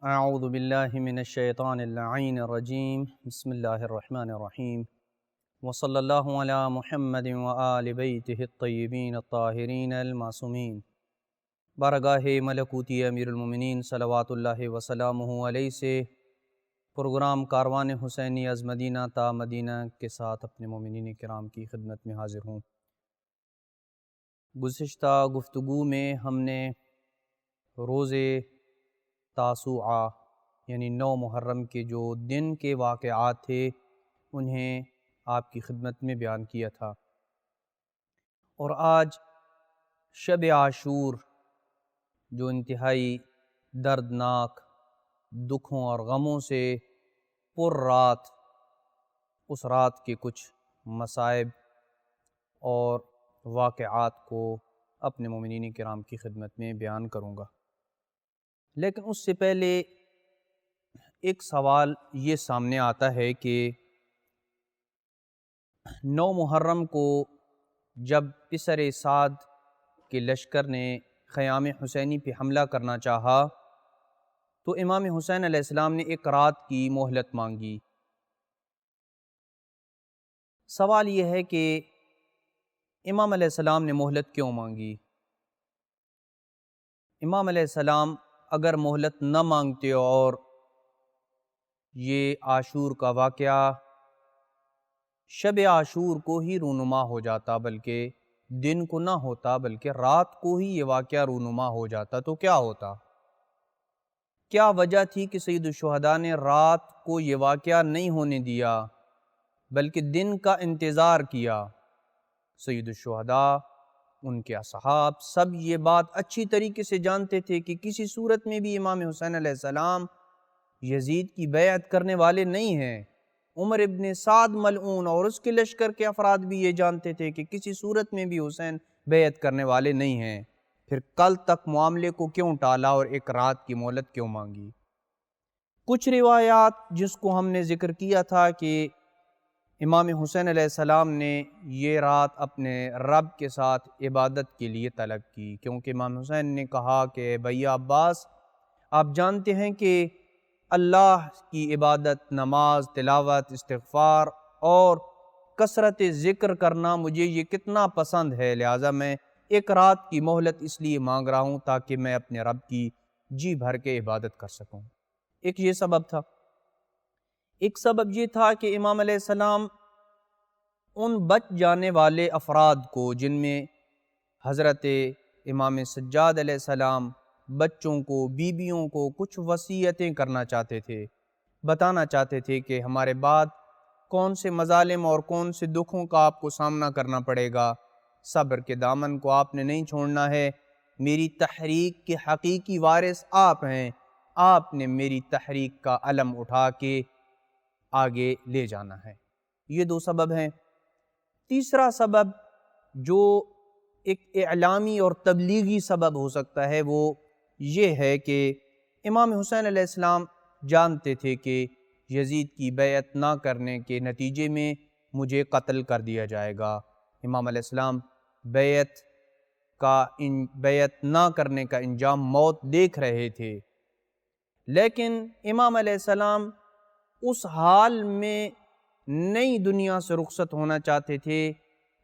اعوذ باللہ من الشیطان اللعین الرجیم بسم اللہ الرحمن الرحیم وصلی اللہ علی محمد وآل بیتہ الطیبین الطاہرین المعصومین۔ بارگاہ ملکوتی امیر المومنین صلوات اللہ وسلامہ علیہ سے پروگرام کاروان حسینی از مدینہ تا مدینہ کے ساتھ اپنے مومنین کرام کی خدمت میں حاضر ہوں۔ گزشتہ گفتگو میں ہم نے روز تاسوعہ یعنی 9 محرم کے جو دن کے واقعات تھے انہیں آپ کی خدمت میں بیان کیا تھا، اور آج شب عاشور جو انتہائی دردناک دکھوں اور غموں سے پر رات، اس رات کے کچھ مصائب اور واقعات کو اپنے مومنین کرام کی خدمت میں بیان کروں گا۔ لیکن اس سے پہلے ایک سوال یہ سامنے آتا ہے کہ 9 محرم کو جب پسر سعد کے لشکر نے خیام حسینی پہ حملہ کرنا چاہا تو امام حسین علیہ السلام نے ایک رات کی مہلت مانگی۔ سوال یہ ہے کہ امام علیہ السلام نے مہلت کیوں مانگی؟ امام علیہ السلام اگر مہلت نہ مانگتے اور یہ عاشور کا واقعہ شب عاشور کو ہی رونما ہو جاتا، بلکہ دن کو نہ ہوتا بلکہ رات کو ہی یہ واقعہ رونما ہو جاتا، تو کیا ہوتا؟ کیا وجہ تھی کہ سید الشہداء نے رات کو یہ واقعہ نہیں ہونے دیا بلکہ دن کا انتظار کیا؟ سید الشہداء، ان کے اصحاب سب یہ بات اچھی طریقے سے جانتے تھے کہ کسی صورت میں بھی امام حسین علیہ السلام یزید کی بیعت کرنے والے نہیں ہیں۔ عمر ابن سعد ملعون اور اس کے لشکر کے افراد بھی یہ جانتے تھے کہ کسی صورت میں بھی حسین بیعت کرنے والے نہیں ہیں، پھر کل تک معاملے کو کیوں ٹالا اور ایک رات کی مہلت کیوں مانگی؟ کچھ روایات جس کو ہم نے ذکر کیا تھا کہ امام حسین علیہ السلام نے یہ رات اپنے رب کے ساتھ عبادت کے لیے طلب کی، کیونکہ امام حسین نے کہا کہ بھیا عباس، آپ جانتے ہیں کہ اللہ کی عبادت، نماز، تلاوت، استغفار اور کثرت ذکر کرنا مجھے یہ کتنا پسند ہے، لہٰذا میں ایک رات کی مہلت اس لیے مانگ رہا ہوں تاکہ میں اپنے رب کی جی بھر کے عبادت کر سکوں۔ ایک یہ سبب تھا۔ ایک سبب یہ تھا کہ امام علیہ السلام ان بچ جانے والے افراد کو، جن میں حضرت امام سجاد علیہ السلام بچوں کو، بیویوں کو کچھ وصیتیں کرنا چاہتے تھے، بتانا چاہتے تھے کہ ہمارے بعد کون سے مظالم اور کون سے دکھوں کا آپ کو سامنا کرنا پڑے گا، صبر کے دامن کو آپ نے نہیں چھوڑنا ہے، میری تحریک کے حقیقی وارث آپ ہیں، آپ نے میری تحریک کا علم اٹھا کے آگے لے جانا ہے۔ یہ 2 سبب ہیں۔ تیسرا سبب جو ایک اعلامی اور تبلیغی سبب ہو سکتا ہے وہ یہ ہے کہ امام حسین علیہ السلام جانتے تھے کہ یزید کی بیعت نہ کرنے کے نتیجے میں مجھے قتل کر دیا جائے گا۔ امام علیہ السلام بیعت نہ کرنے کا انجام موت دیکھ رہے تھے، لیکن امام علیہ السلام اس حال میں نئی دنیا سے رخصت ہونا چاہتے تھے،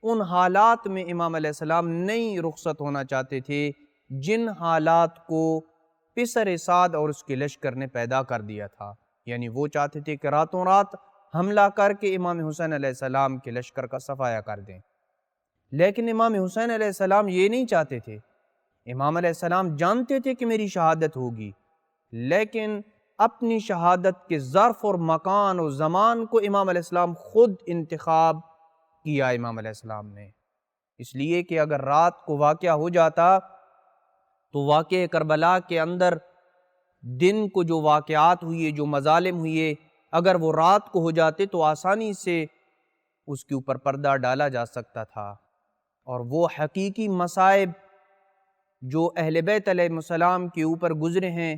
ان حالات میں امام علیہ السلام نئی رخصت ہونا چاہتے تھے جن حالات کو پسر سعد اور اس کے لشکر نے پیدا کر دیا تھا، یعنی وہ چاہتے تھے کہ راتوں رات حملہ کر کے امام حسین علیہ السلام کے لشکر کا صفایا کر دیں، لیکن امام حسین علیہ السلام یہ نہیں چاہتے تھے۔ امام علیہ السلام جانتے تھے کہ میری شہادت ہوگی، لیکن اپنی شہادت کے ظرف اور مکان اور زمان کو امام علیہ السلام خود انتخاب کیا امام علیہ السلام نے، اس لیے کہ اگر رات کو واقعہ ہو جاتا تو واقعہ کربلا کے اندر دن کو جو واقعات ہوئے، جو مظالم ہوئے، اگر وہ رات کو ہو جاتے تو آسانی سے اس کے اوپر پردہ ڈالا جا سکتا تھا، اور وہ حقیقی مصائب جو اہل بیت علیہ السلام کے اوپر گزرے ہیں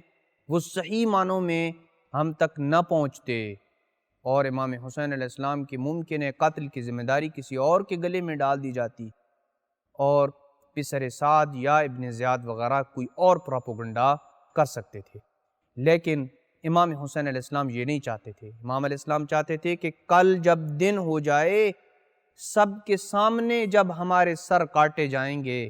وہ صحیح معنوں میں ہم تک نہ پہنچتے، اور امام حسین علیہ السلام کی ممکن قتل کی ذمہ داری کسی اور کے گلے میں ڈال دی جاتی، اور پسر سعد یا ابن زیاد وغیرہ کوئی اور پروپیگنڈا کر سکتے تھے۔ لیکن امام حسین علیہ السلام یہ نہیں چاہتے تھے۔ امام علیہ السلام چاہتے تھے کہ کل جب دن ہو جائے، سب کے سامنے جب ہمارے سر کاٹے جائیں گے،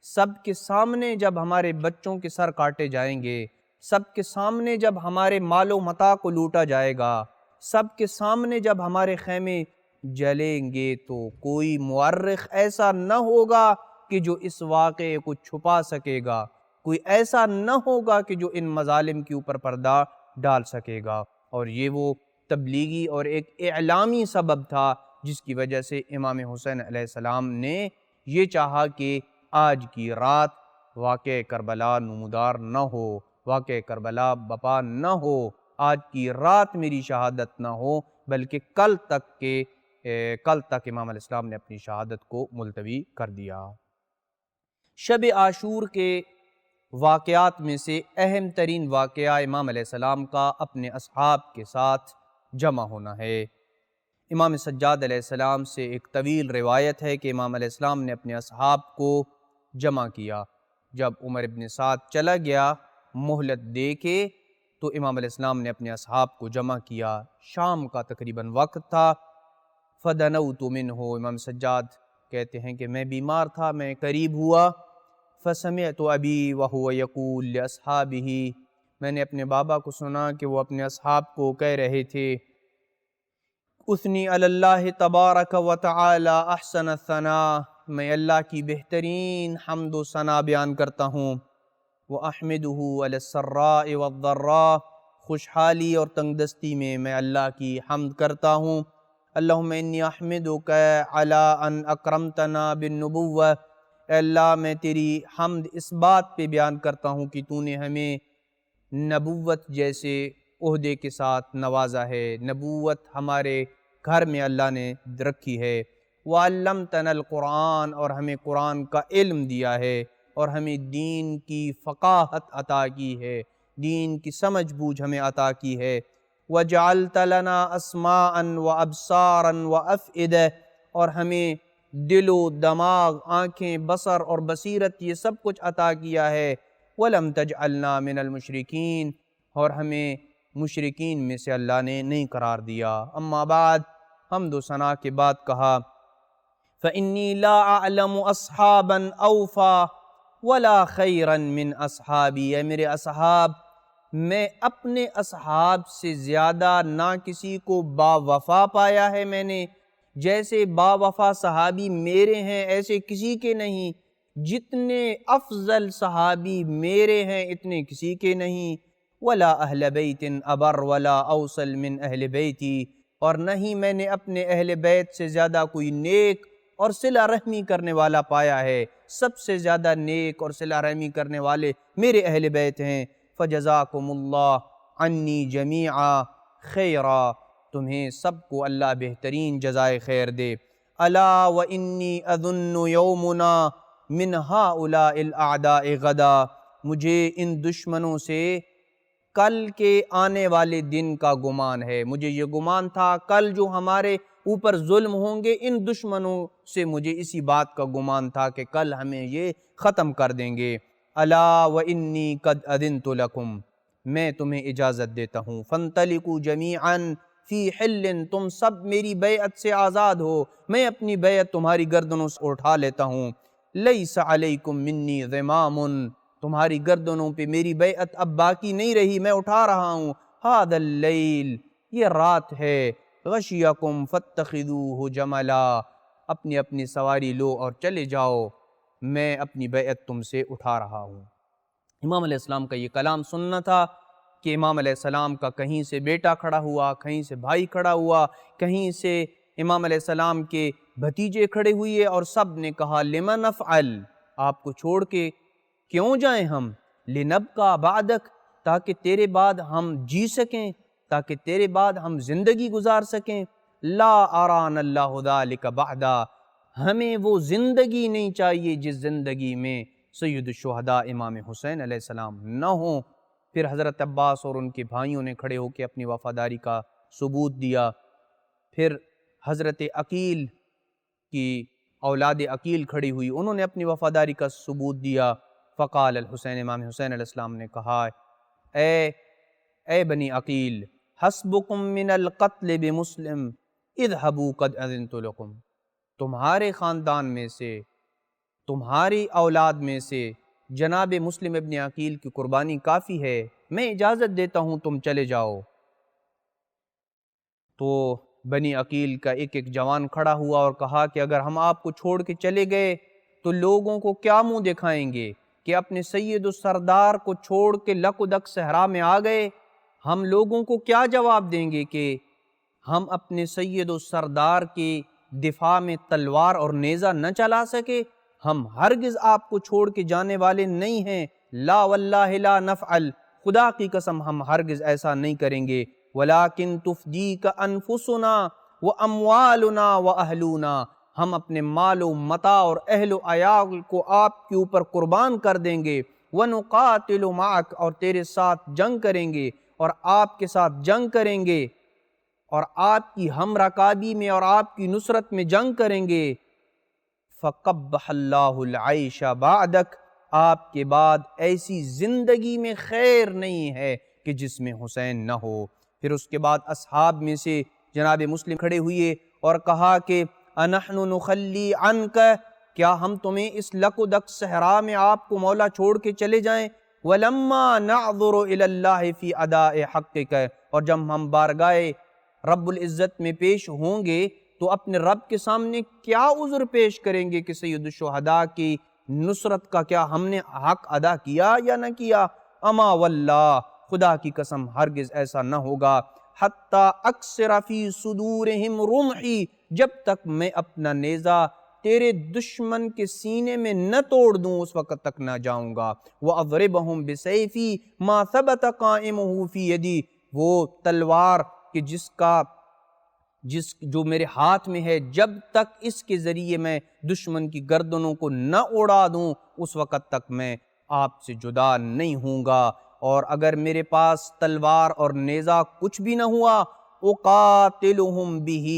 سب کے سامنے جب ہمارے بچوں کے سر کاٹے جائیں گے، سب کے سامنے جب ہمارے مال و متاع کو لوٹا جائے گا، سب کے سامنے جب ہمارے خیمے جلیں گے، تو کوئی مورخ ایسا نہ ہوگا کہ جو اس واقعے کو چھپا سکے گا، کوئی ایسا نہ ہوگا کہ جو ان مظالم کے اوپر پردہ ڈال سکے گا۔ اور یہ وہ تبلیغی اور ایک اعلامی سبب تھا جس کی وجہ سے امام حسین علیہ السلام نے یہ چاہا کہ آج کی رات واقعہ کربلا نمودار نہ ہو، واقعہ کربلا بپا نہ ہو، آج کی رات میری شہادت نہ ہو، بلکہ کل تک امام علیہ السلام نے اپنی شہادت کو ملتوی کر دیا۔ شب عاشور کے واقعات میں سے اہم ترین واقعہ امام علیہ السلام کا اپنے اصحاب کے ساتھ جمع ہونا ہے۔ امام سجاد علیہ السلام سے ایک طویل روایت ہے کہ امام علیہ السلام نے اپنے اصحاب کو جمع کیا۔ جب عمر ابن سعد چلا گیا مہلت دے کے، تو امام علیہ السلام نے اپنے اصحاب کو جمع کیا۔ شام کا تقریباً وقت تھا۔ فَدَنَوْتُ مِنْهُ، امام سجاد کہتے ہیں کہ میں بیمار تھا، میں قریب ہوا۔ فَسَمِعْتُ أَبِي وَهُوَ يَقُولُ لِأَصْحَابِهِ، میں نے اپنے بابا کو سنا کہ وہ اپنے اصحاب کو کہہ رہے تھے، اثنی علی اللہ تبارک و تعالی احسن الثناء، میں اللہ کی بہترین حمد و ثنا بیان کرتا ہوں۔ وَأَحْمِدُهُ عَلَى السَّرَّاءِ وَالضَّرَّاءِ، خوشحالی اور تنگدستی میں اللہ کی حمد کرتا ہوں۔ اللہم انی احمدک علی ان اکرمتنا بالنبوہ، اے اللہ میں تیری حمد اس بات پہ بیان کرتا ہوں کہ تو نے ہمیں نبوت جیسے عہدے کے ساتھ نوازا ہے، نبوت ہمارے گھر میں اللہ نے رکھی ہے۔ وَعَلَّمْتَنَا الْقُرْآنَ، اور ہمیں قرآن کا علم دیا ہے، اور ہمیں دین کی فقاہت عطا کی ہے، دین کی سمجھ بوجھ ہمیں عطا کی ہے۔ وَجَعَلْتَ لَنَا أَسْمَاعًا وَأَبْصَارًا وَأَفْئِدَةً، اور ہمیں دل و دماغ، آنکھیں، بصر اور بصیرت یہ سب کچھ عطا کیا ہے۔ وَلَمْ تَجْعَلْنَا مِنَ الْمُشْرِكِينَ، اور ہمیں مشرکین میں سے اللہ نے نہیں قرار دیا۔ اما بعد، حمد و ثنا کے بعد کہا، فَإِنِّي لَا أَعْلَمُ أَصْحَابًا أَوْفَى وَلَا خَيْرًا مِّنْ أَصْحَابِي، اے میرے اصحاب، میں اپنے اصحاب سے زیادہ نہ کسی کو با وفا پایا ہے میں نے، جیسے با وفا صحابی میرے ہیں ایسے کسی کے نہیں، جتنے افضل صحابی میرے ہیں اتنے کسی کے نہیں۔ ولا اہل بیت ابر ولا اوصل من اہل بیتی، اور نہیں میں نے اپنے اہل بیت سے زیادہ کوئی نیک اور صلہ رحمی کرنے والا پایا ہے، سب سے زیادہ نیک اور صلہ رحمی کرنے والے میرے اہل بیت ہیں۔ فجزاکم اللہ عنی جمیعا خیرا، تمہیں سب کو اللہ بہترین جزائے خیر دے۔ الا وانی اظن یومنا من ہؤلاء الاعداء غدا، مجھے ان دشمنوں سے کل کے آنے والے دن کا گمان ہے، مجھے یہ گمان تھا کل جو ہمارے اوپر ظلم ہوں گے، ان دشمنوں سے مجھے اسی بات کا گمان تھا کہ کل ہمیں یہ ختم کر دیں گے۔ الا وانی قد اذنت لکم، میں تمہیں اجازت دیتا ہوں۔ فانطلقوا جمیعا فی حل، تم سب میری بیعت سے آزاد ہو، میں اپنی بیعت تمہاری گردنوں سے اٹھا لیتا ہوں۔ لیس علیکم منی ضمام، تمہاری گردنوں پہ میری بیعت اب باقی نہیں رہی، میں اٹھا رہا ہوں۔ ھذا اللیل، یہ رات ہے، غشیکم فاتخذوہ جملا، اپنی اپنی سواری لو اور چلے جاؤ، میں اپنی بیعت تم سے اٹھا رہا ہوں۔ امام علیہ السلام کا یہ کلام سننا تھا کہ امام علیہ السلام کا کہیں سے بیٹا کھڑا ہوا، کہیں سے بھائی کھڑا ہوا، کہیں سے امام علیہ السلام کے بھتیجے کھڑے ہوئے، اور سب نے کہا لمن نفعل، آپ کو چھوڑ کے کیوں جائیں ہم، لنبقى بعدک، تاکہ تیرے بعد ہم جی سکیں، تاکہ تیرے بعد ہم زندگی گزار سکیں۔ لا ارانا اللہ ذلک بعدا، ہمیں وہ زندگی نہیں چاہیے جس زندگی میں سید الشہداء امام حسین علیہ السلام نہ ہوں۔ پھر حضرت عباس اور ان کے بھائیوں نے کھڑے ہو کے اپنی وفاداری کا ثبوت دیا۔ پھر حضرت عقیل کی اولاد عقیل کھڑی ہوئی، انہوں نے اپنی وفاداری کا ثبوت دیا۔ فقال الحسین، امام حسین علیہ السلام نے کہا، اے اے بنی عقیل حسبکم من القتل بمسلم اذهبوا قد اذنت لکم، تمہارے خاندان میں سے، تمہاری اولاد میں سے جناب مسلم ابن عقیل کی قربانی کافی ہے، میں اجازت دیتا ہوں تم چلے جاؤ۔ تو بنی عقیل کا ایک ایک جوان کھڑا ہوا اور کہا کہ اگر ہم آپ کو چھوڑ کے چلے گئے تو لوگوں کو کیا منہ دکھائیں گے کہ اپنے سید و سردار کو چھوڑ کے لک و دک صحرا میں آ گئے؟ ہم لوگوں کو کیا جواب دیں گے کہ ہم اپنے سید و سردار کے دفاع میں تلوار اور نیزہ نہ چلا سکے؟ ہم ہرگز آپ کو چھوڑ کے جانے والے نہیں ہیں، لا واللہ لا نفعل، خدا کی قسم ہم ہرگز ایسا نہیں کریں گے، ولیکن تفدیک انفسنا واموالنا واہلونا، ہم اپنے مال و متاع اور اہل و عیال کو آپ کے اوپر قربان کر دیں گے، ونقاتل معک، اور تیرے ساتھ جنگ کریں گے اور آپ کے ساتھ جنگ کریں گے اور آپ کی ہم رکابی میں اور آپ کی نصرت میں جنگ کریں گے۔ فَقَبَّحَ اللَّهُ الْعَيْشَ بَعْدَكَ، آپ کے بعد ایسی زندگی میں خیر نہیں ہے کہ جس میں حسین نہ ہو۔ پھر اس کے بعد اصحاب میں سے جناب مسلم کھڑے ہوئے اور کہا کہ اَنَحْنُ نُخَلِّي عَنْكَ، کیا ہم تمہیں اس لک و دک صحرا میں آپ کو مولا چھوڑ کے چلے جائیں؟ وَلَمَّا نَعْذُرُ إِلَى اللَّهِ فِي أَدَاءِ حَقِّكَ، اور جب ہم بارگاہ رب العزت میں پیش ہوں گے تو اپنے رب کے سامنے کیا عذر پیش کریں گے کہ سید الشہداء کی نصرت کا کیا ہم نے حق ادا کیا یا نہ کیا؟ اما واللہ، خدا کی قسم ہرگز ایسا نہ ہوگا، حتی اکثر فی صدورہم رمحی، جب تک میں اپنا نیزہ تیرے دشمن کے سینے میں نہ توڑ دوں اس وقت تک نہ جاؤں گا۔ وَأَضْرِبَهُمْ بِسَيْفِي مَا ثَبَتَ قَائِمُهُ فِي يَدِي، وہ تلوار کہ جو میرے ہاتھ میں ہے، جب تک اس کے ذریعے میں دشمن کی گردنوں کو نہ اڑا دوں اس وقت تک میں آپ سے جدا نہیں ہوں گا، اور اگر میرے پاس تلوار اور نیزہ کچھ بھی نہ ہوا، اقاتلہم بہ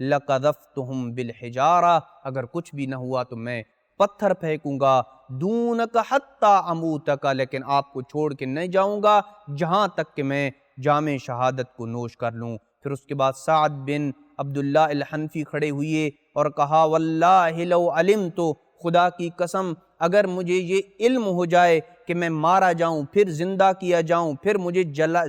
لقذفتہم بالحجارہ، اگر کچھ بھی نہ ہوا تو میں پتھر پھینکوں گا، دونک حتی اموتک، لیکن آپ کو چھوڑ کے نہیں جاؤں گا جہاں تک کہ میں جام شہادت کو نوش کر لوں۔ پھر اس کے بعد سعد بن عبداللہ الحنفی کھڑے ہوئے اور کہا واللہ لو علمت، خدا کی قسم اگر مجھے یہ علم ہو جائے کہ میں مارا جاؤں، پھر زندہ کیا جاؤں، پھر مجھے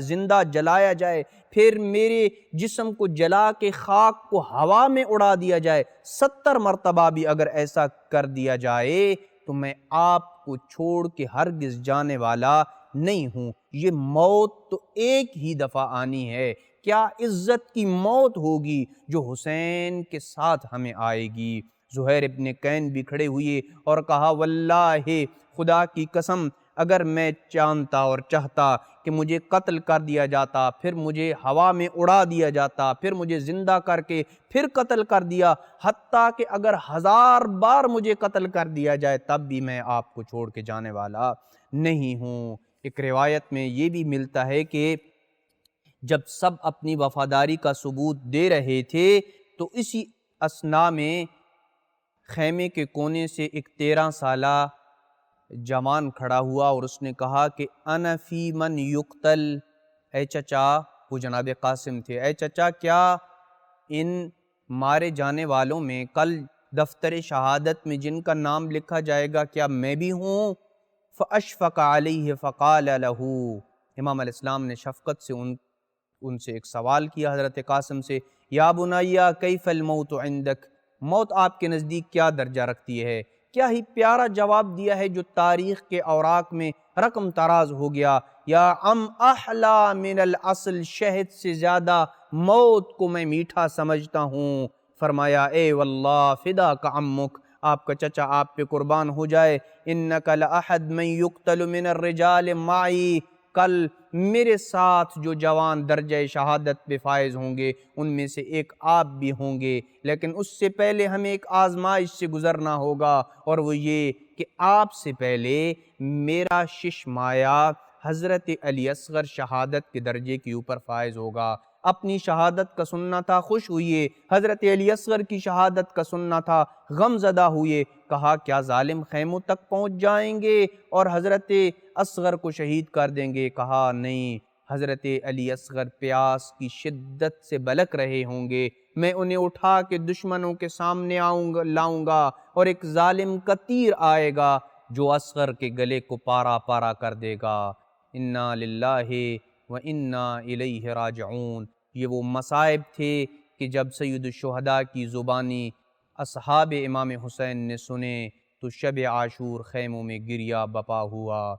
زندہ جلایا جائے، پھر میرے جسم کو جلا کے خاک کو ہوا میں اڑا دیا جائے، 70 مرتبہ بھی اگر ایسا کر دیا جائے تو میں آپ کو چھوڑ کے ہرگز جانے والا نہیں ہوں۔ یہ موت تو ایک ہی دفعہ آنی ہے، کیا عزت کی موت ہوگی جو حسین کے ساتھ ہمیں آئے گی۔ زہیر ابن کین بھی کھڑے ہوئے اور کہا واللہ، خدا کی قسم اگر میں جانتا اور چاہتا کہ مجھے قتل کر دیا جاتا، پھر مجھے ہوا میں اڑا دیا جاتا، پھر مجھے زندہ کر کے پھر قتل کر دیا، حتیٰ کہ اگر 1000 بار مجھے قتل کر دیا جائے تب بھی میں آپ کو چھوڑ کے جانے والا نہیں ہوں۔ ایک روایت میں یہ بھی ملتا ہے کہ جب سب اپنی وفاداری کا ثبوت دے رہے تھے تو اسی اثناء میں خیمے کے کونے سے ایک 13 سالہ جوان کھڑا ہوا اور اس نے کہا کہ انا فی من یقتل، اے چچا، وہ جناب قاسم تھے، اے چچا کیا ان مارے جانے والوں میں کل دفتر شہادت میں جن کا نام لکھا جائے گا کیا میں بھی ہوں؟ فاشفق علیہ فقال لہ، امام علیہ السلام نے شفقت سے ان سے ایک سوال کیا حضرت قاسم سے، یا بنیا کیف الموت عندک، موت آپ کے نزدیک کیا درجہ رکھتی ہے؟ کیا ہی پیارا جواب دیا ہے جو تاریخ کے اوراق میں رقم تراز ہو گیا، یا احلا من الاصل، شہد سے زیادہ موت کو میں میٹھا سمجھتا ہوں۔ فرمایا اے واللہ فداک عمک، آپ کا چچا آپ پہ قربان ہو جائے، انک لاحد من یقتل من الرجال معی، کل میرے ساتھ جو جوان درجہ شہادت پہ فائز ہوں گے ان میں سے ایک آپ بھی ہوں گے، لیکن اس سے پہلے ہمیں ایک آزمائش سے گزرنا ہوگا، اور وہ یہ کہ آپ سے پہلے میرا ششمایا حضرت علی اصغر شہادت کے درجے کے اوپر فائز ہوگا۔ اپنی شہادت کا سننا تھا، خوش ہوئے، حضرت علی اصغر کی شہادت کا سننا تھا، غم زدہ ہوئے۔ کہا کیا ظالم خیموں تک پہنچ جائیں گے اور حضرت اصغر کو شہید کر دیں گے؟ کہا نہیں، حضرت علی اصغر پیاس کی شدت سے بلک رہے ہوں گے، میں انہیں اٹھا کے دشمنوں کے سامنے لاؤں گا، اور ایک ظالم کا تیر آئے گا جو اصغر کے گلے کو پارا پارا کر دے گا۔ انا للہ و انا الیہ راجعون۔ یہ وہ مصائب تھے کہ جب سید الشہداء کی زبانی اصحاب امام حسین نے سنے تو شب عاشور خیموں میں گریہ بپا ہوا۔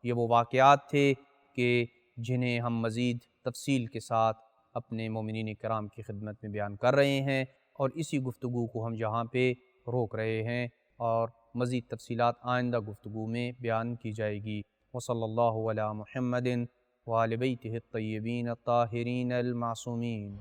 یہ وہ واقعات تھے کہ جنہیں ہم مزید تفصیل کے ساتھ اپنے مومنین کرام کی خدمت میں بیان کر رہے ہیں، اور اسی گفتگو کو ہم یہاں پہ روک رہے ہیں، اور مزید تفصیلات آئندہ گفتگو میں بیان کی جائے گی۔ وصلی اللہ علی محمد وآل بیتہ الطیبین الطاہرین المعصومین۔